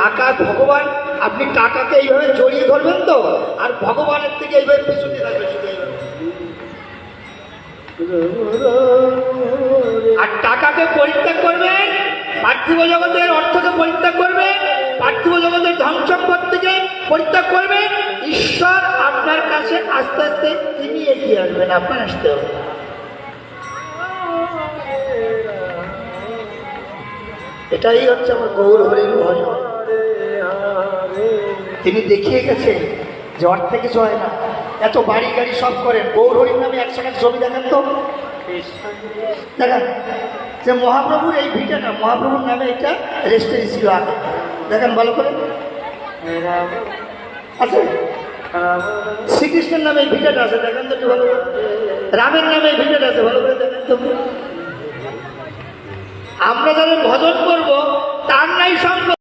টাকা ভগবান, আপনি টাকাকে এইভাবে জড়িয়ে ধরবেন তো, আর ভগবানের থেকে এইভাবে পিছনে থাকবেন শুধু এইভাবে। আর টাকাকে পরিত্যাগ করবেন, পার্থিব জগতের অর্থকে পরিত্যাগ করবেন, পার্থিব জগতের ধন সম্পদ থেকে পরিত্যাগ করবেন। ঈশ্বর আপনার কাছে আস্তে আস্তে তিনি এগিয়ে আসবেন, আপনার আসতে হবে। এটাই হচ্ছে আমার গৌর হরির ভজন। তিনি দেখিয়ে গেছেন যে অর্থে কিছু হয় না। এত বাড়ি গাড়ি সব করেন, গৌর হরির নামে 100 টাকা জমি দেখান তো, দেখান যে মহাপ্রভুর এই ভিটাটা, মহাপ্রভুর নামে এটা রেজিস্ট্রি ছিল আগে, দেখান ভালো করে আছে। শ্রীকৃষ্ণের নামে এই ভিটাটা আছে, দেখান তো একটু ভালো করে। রামের নামে এই ভিটাটা আছে, ভালো করে দেখান তো। আমরা যারা ভজন করবো তার নাই সঙ্গ।